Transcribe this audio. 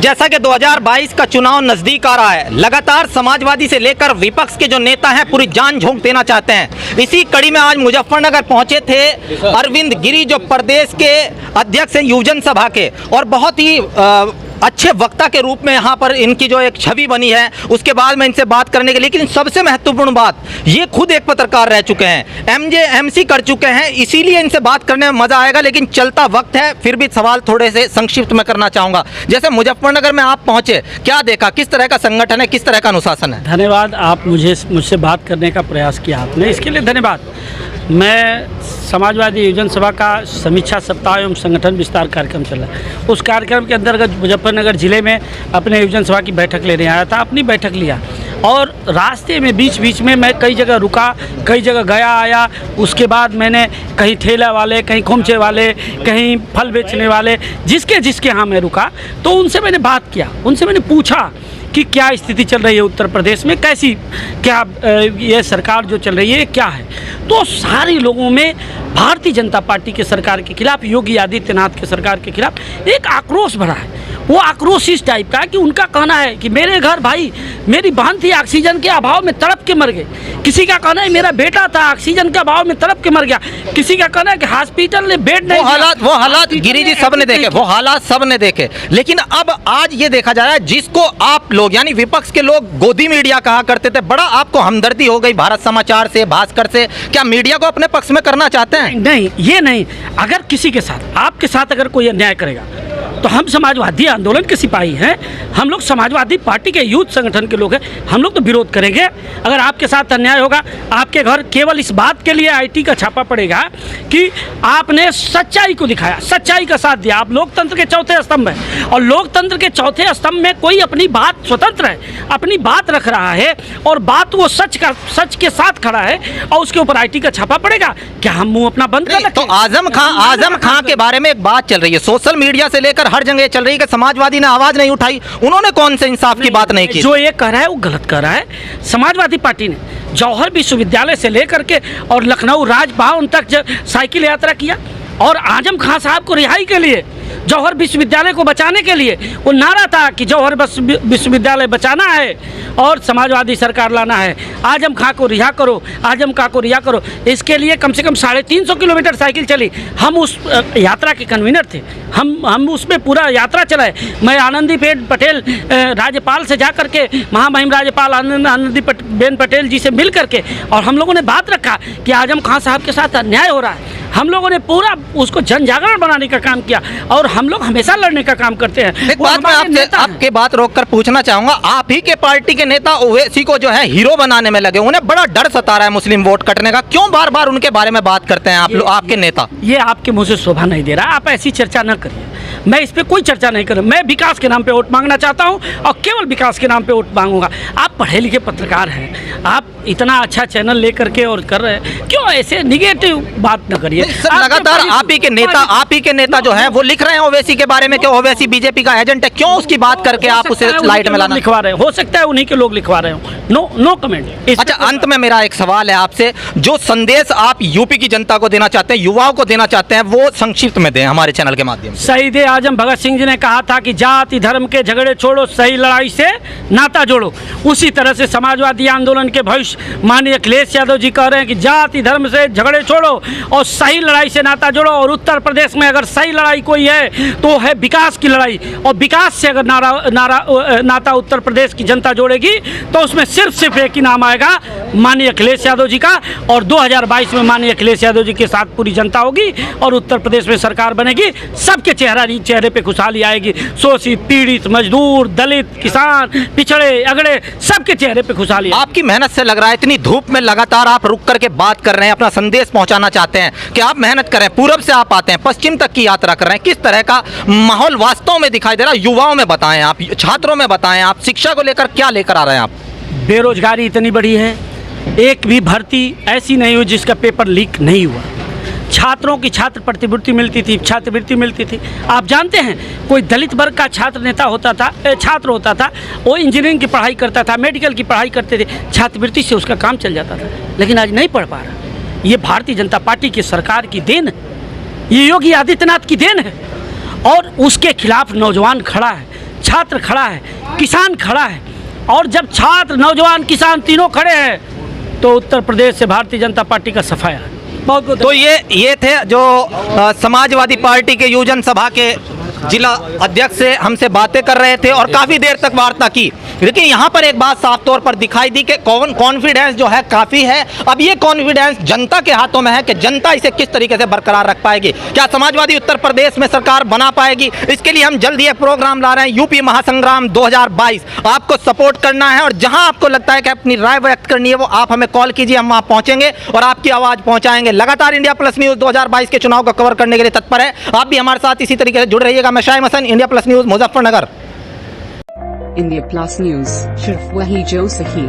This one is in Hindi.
जैसा कि 2022 का चुनाव नजदीक आ रहा है, लगातार समाजवादी से लेकर विपक्ष के जो नेता हैं पूरी जान झोंक देना चाहते हैं। इसी कड़ी में आज मुजफ्फरनगर पहुंचे थे अरविंद गिरी, जो प्रदेश के अध्यक्ष हैं युवजन सभा के, और बहुत ही अच्छे वक्ता के रूप में यहाँ पर इनकी जो एक छवि बनी है। उसके बाद में इनसे बात करने के लिए, लेकिन सबसे महत्वपूर्ण बात, ये खुद एक पत्रकार रह चुके हैं, एमजे कर चुके हैं, इसीलिए इनसे बात करने में मज़ा आएगा। लेकिन चलता वक्त है, फिर भी सवाल थोड़े से संक्षिप्त में करना चाहूँगा। जैसे मुजफ्फरनगर में आप पहुँचे, क्या देखा, किस तरह का संगठन है, किस तरह का अनुशासन है? धन्यवाद, आप मुझसे बात करने का प्रयास किया आपने, इसके लिए धन्यवाद। मैं समाजवादी युवजन सभा का समीक्षा सप्ताह एवं संगठन विस्तार कार्यक्रम चल रहा है, उस कार्यक्रम के अंतर्गत मुजफ्फरनगर जिले में अपने युवजन सभा की बैठक लेने आया था। अपनी बैठक लिया और रास्ते में बीच में मैं कई जगह रुका, कई जगह गया आया। उसके बाद मैंने कहीं ठेला वाले, कहीं खोमचे वाले, कहीं फल बेचने वाले, जिसके यहाँ मैं रुका तो उनसे मैंने बात किया, उनसे मैंने पूछा कि क्या स्थिति चल रही है उत्तर प्रदेश में, कैसी क्या ये सरकार जो चल रही है क्या है। तो सारे लोगों में भारतीय जनता पार्टी के सरकार के खिलाफ, योगी आदित्यनाथ के सरकार के खिलाफ एक आक्रोश भरा है। वो आक्रोश इस टाइप का कि उनका कहना है कि मेरे घर भाई, मेरी बहन थी, ऑक्सीजन के अभाव में तड़प के मर गए। किसी का कहना है मेरा बेटा था, ऑक्सीजन के अभाव में तड़प के मर गया। किसी का कहना है कि हॉस्पिटल ने बेड नहीं, वो हालात गिरी जी सब ने देखे, वो हालात सब ने देखे। लेकिन अब आज ये देखा जा रहा है, जिसको आप लोग यानी विपक्ष के लोग गोदी मीडिया कहा करते थे, बड़ा आपको हमदर्दी हो गई भारत समाचार से, भास्कर से। क्या मीडिया को अपने पक्ष में करना चाहते हैं? नहीं, ये नहीं। अगर किसी के साथ, आपके साथ अगर कोई अन्याय करेगा तो हम समाजवादी आंदोलन के सिपाही हैं, हम लोग समाजवादी पार्टी के यूथ संगठन के लोग हैं, हम लोग तो विरोध करेंगे। अगर आपके साथ अन्याय होगा, आपके घर केवल इस बात के लिए आईटी का छापा पड़ेगा कि आपने सच्चाई को दिखाया, सच्चाई का साथ दिया। आप लोकतंत्र के चौथे स्तंभ हैं और लोकतंत्र के चौथे स्तंभ में कोई अपनी बात स्वतंत्र है, अपनी बात रख रहा है और बात वो सच के साथ खड़ा है और उसके ऊपर आईटी का छापा पड़ेगा। क्या हम मुंह अपना बंद कर रखें? तो आजम खां के बारे में एक बात चल रही है, सोशल मीडिया से लेकर हर जगह चल रही है कि समाजवादी ने आवाज नहीं उठाई। उन्होंने कौन से इंसाफ की बात नहीं की? जो ये कह रहा है वो गलत कह रहा है। समाजवादी पार्टी ने जौहर विश्वविद्यालय से लेकर के और लखनऊ राजभवन तक साइकिल यात्रा किया और आजम खां साहब को रिहाई के लिए, जौहर विश्वविद्यालय को बचाने के लिए वो नारा था कि जौहर विश्वविद्यालय बचाना है और समाजवादी सरकार लाना है। आजम खां को रिहा करो, आजम खां को रिहा करो। इसके लिए कम से कम 350 किलोमीटर साइकिल चली। हम उस यात्रा के कन्वीनर थे, हम उसमें पूरा यात्रा चलाए। मैं आनंदीबेन पटेल राज्यपाल से जा करके, महामहिम राज्यपाल आनंदीबेन पटेल जी से मिल करके, और हम लोगों ने बात रखा कि आजम खां साहब के साथ अन्याय हो रहा है। हम लोगों ने पूरा उसको जन जागरण बनाने का काम किया और हम लोग हमेशा लड़ने का काम करते हैं। एक बात मैं आपके बात रोककर पूछना चाहूंगा, आप ही के पार्टी के नेता ओवैसी को जो है हीरो बनाने में लगे, उन्हें बड़ा डर सता रहा है मुस्लिम वोट कटने का। क्यों बार बार उनके बारे में बात करते हैं आप लोग, आपके नेता? ये आपके मुंह से शोभा नहीं दे रहा, आप ऐसी चर्चा न करिए। मैं इस पे कोई चर्चा नहीं कर रहा। मैं विकास के नाम पे वोट मांगना चाहता हूं और केवल विकास के नाम पे वोट मांगूंगा। आप पढ़े लिखे पत्रकार हैं, आप इतना अच्छा चैनल लेकर के और कर रहे हैं, क्यों ऐसे निगेटिव बात न करिए। लगातार आप ही के नेता जो है वो लिख रहे हैं ओवैसी के बारे में कि ओवैसी बीजेपी का एजेंट है। क्यों उसकी बात करके आप उसे लाइट में लाना लिखवा रहे हैं? हो सकता है उन्हीं के लोग लिखवा रहे हो। No comment. अच्छा, अंत में मेरा एक सवाल है आपसे, जो संदेश आप यूपी की जनता को देना चाहते हैं, युवाओं को देना चाहते हैं, वो संक्षिप्त में दें हमारे चैनल के माध्यम से। शहीद आजम भगत सिंह जी ने कहा था कि जाति धर्म के झगड़े छोड़ो, सही लड़ाई से नाता जोड़ो। उसी तरह से समाजवादी आंदोलन के भविष्य माननीय अखिलेश यादव जी कह रहे हैं कि जाति धर्म से झगड़े छोड़ो और सही लड़ाई से नाता जोड़ो। और उत्तर प्रदेश में अगर सही लड़ाई कोई है तो है विकास की लड़ाई, और विकास से अगर नाता उत्तर प्रदेश की जनता जोड़ेगी तो उसमें सिर्फ एक ही नाम आएगा, माननीय अखिलेश यादव जी का। और 2022 में माननीय अखिलेश यादव जी के साथ पूरी जनता होगी और उत्तर प्रदेश में सरकार बनेगी। सबके चेहरे पे खुशहाली आएगी। शोषित, पीड़ित, मजदूर, दलित, किसान, पिछड़े, अगड़े, सबके चेहरे पे खुशहाली। आपकी मेहनत से लग रहा है, इतनी धूप में लगातार आप रुक करके बात कर रहे हैं, अपना संदेश पहुंचाना चाहते हैं कि आप मेहनत कर रहे हैं। पूरब से आप आते हैं, पश्चिम तक की यात्रा कर रहे हैं, किस तरह का माहौल वास्तव में दिखाई दे रहा है? युवाओं में बताएं, आप छात्रों में बताएं, आप शिक्षा को लेकर क्या लेकर आ रहे हैं? आप बेरोजगारी इतनी बड़ी है, एक भी भर्ती ऐसी नहीं हुई जिसका पेपर लीक नहीं हुआ। छात्रों की छात्र प्रतिवृत्ति मिलती थी, छात्रवृत्ति मिलती थी। आप जानते हैं, कोई दलित वर्ग का छात्र नेता होता था, छात्र होता था, वो इंजीनियरिंग की पढ़ाई करता था, मेडिकल की पढ़ाई करते थे, छात्रवृत्ति से उसका काम चल जाता था। लेकिन आज नहीं पढ़ पा रहा। ये भारतीय जनता पार्टी की सरकार की देन है, ये योगी आदित्यनाथ की देन है और उसके खिलाफ नौजवान खड़ा है। छात्र खड़ा है, किसान खड़ा है, और जब छात्र, नौजवान, किसान तीनों खड़े हैं तो उत्तर प्रदेश से भारतीय जनता पार्टी का सफाया है। बहुत बहुत तो ये थे जो समाजवादी पार्टी के युवजन सभा के जिला अध्यक्ष से हमसे बातें कर रहे थे और काफ़ी देर तक वार्ता की। लेकिन यहाँ पर एक बात साफ तौर पर दिखाई दी कि कॉन्फिडेंस जो है काफ़ी है। अब ये कॉन्फिडेंस जनता के हाथों में है कि जनता इसे किस तरीके से बरकरार रख पाएगी। क्या समाजवादी उत्तर प्रदेश में सरकार बना पाएगी? इसके लिए हम जल्द ही एक प्रोग्राम ला रहे हैं, यूपी महासंग्राम 2022। आपको सपोर्ट करना है और जहाँ आपको लगता है कि अपनी राय व्यक्त करनी है वो आप हमें कॉल कीजिए, हम वहाँ पहुँचेंगे और आपकी आवाज़ पहुँचाएंगे। लगातार इंडिया प्लस न्यूज़ 2022 के चुनाव को कवर करने के लिए तत्पर है। आप भी हमारे साथ इसी तरीके से जुड़ रहिएगा। मैं Shaim Hasan, India plus news, Muzaffarnagar. India plus news, सिर्फ वही जो सही।